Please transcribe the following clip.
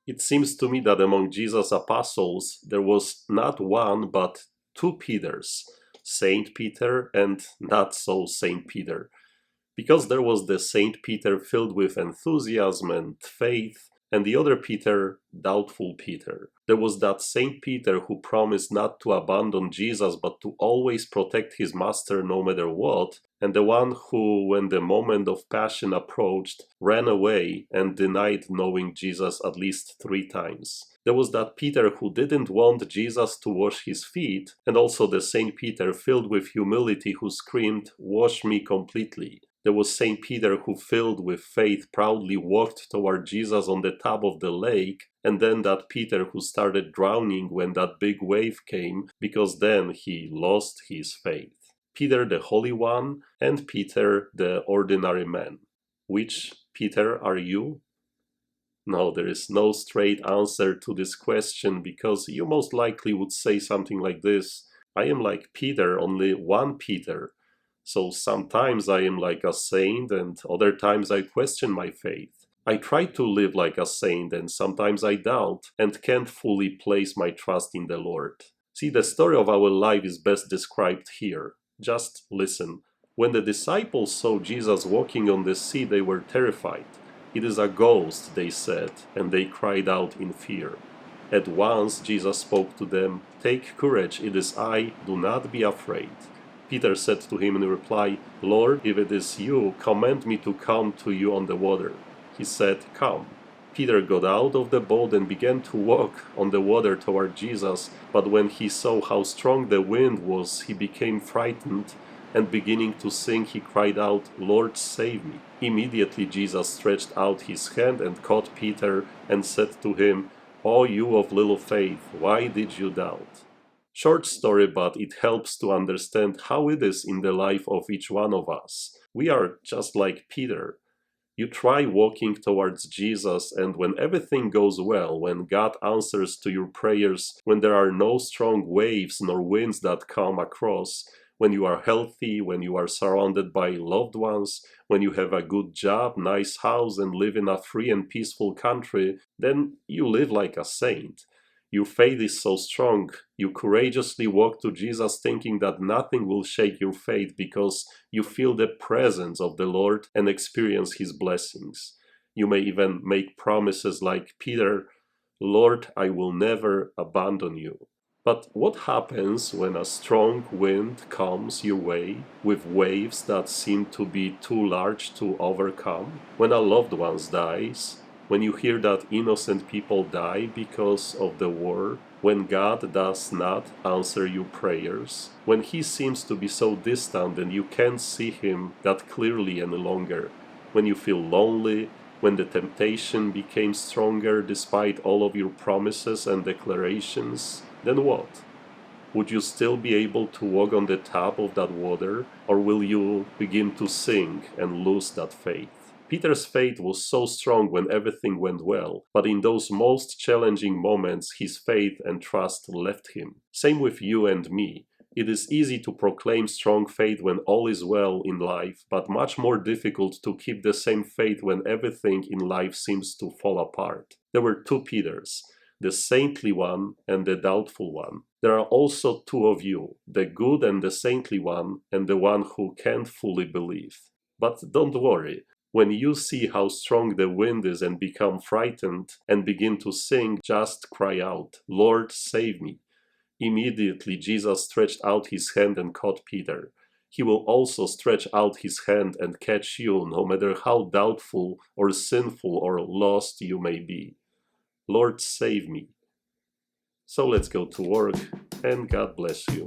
It seems to me that among Jesus' apostles there was not one but two Peters, Saint Peter and not so Saint Peter. Because there was the Saint Peter filled with enthusiasm and faith, and the other Peter, doubtful Peter. There was that Saint Peter who promised not to abandon Jesus but to always protect his master no matter what, and the one who, when the moment of passion approached, ran away and denied knowing Jesus at least 3 times. There was that Peter who didn't want Jesus to wash his feet, and also the Saint Peter filled with humility who screamed, "Wash me completely." There was Saint Peter who, filled with faith, proudly walked toward Jesus on the top of the lake, and then that Peter who started drowning when that big wave came, because then he lost his faith. Peter the Holy One and Peter the ordinary man. Which Peter are you? No, there is no straight answer to this question, because you most likely would say something like this: I am like Peter, only one Peter. So sometimes I am like a saint, and other times I question my faith. I try to live like a saint, and sometimes I doubt and can't fully place my trust in the Lord. See, the story of our life is best described here. Just listen. When the disciples saw Jesus walking on the sea, they were terrified. "It is a ghost," they said, and they cried out in fear. At once Jesus spoke to them, "Take courage, it is I, do not be afraid." Peter said to him in reply, "Lord, if it is you, command me to come to you on the water." He said, "Come." Peter got out of the boat and began to walk on the water toward Jesus, but when he saw how strong the wind was, he became frightened, and beginning to sink, he cried out, "Lord, save me." Immediately Jesus stretched out his hand and caught Peter and said to him, "O you of little faith, why did you doubt?" Short story, but it helps to understand how it is in the life of each one of us. We are just like Peter. You try walking towards Jesus, and when everything goes well, when God answers to your prayers, when there are no strong waves nor winds that come across, when you are healthy, when you are surrounded by loved ones, when you have a good job, nice house, and live in a free and peaceful country, then you live like a saint. Your faith is so strong, you courageously walk to Jesus thinking that nothing will shake your faith because you feel the presence of the Lord and experience His blessings. You may even make promises like Peter, "Lord, I will never abandon you." But what happens when a strong wind comes your way with waves that seem to be too large to overcome? When a loved one dies? When you hear that innocent people die because of the war? When God does not answer your prayers? When He seems to be so distant and you can't see Him that clearly any longer? When you feel lonely? When the temptation became stronger despite all of your promises and declarations? Then what? Would you still be able to walk on the top of that water, or will you begin to sink and lose that faith? Peter's faith was so strong when everything went well, but in those most challenging moments his faith and trust left him. Same with you and me. It is easy to proclaim strong faith when all is well in life, but much more difficult to keep the same faith when everything in life seems to fall apart. There were two Peters, the saintly one and the doubtful one. There are also two of you, the good and the saintly one, and the one who can't fully believe. But don't worry. When you see how strong the wind is and become frightened and begin to sink, just cry out, "Lord, save me." Immediately Jesus stretched out his hand and caught Peter. He will also stretch out his hand and catch you, no matter how doubtful or sinful or lost you may be. Lord, save me. So let's go to work, and God bless you.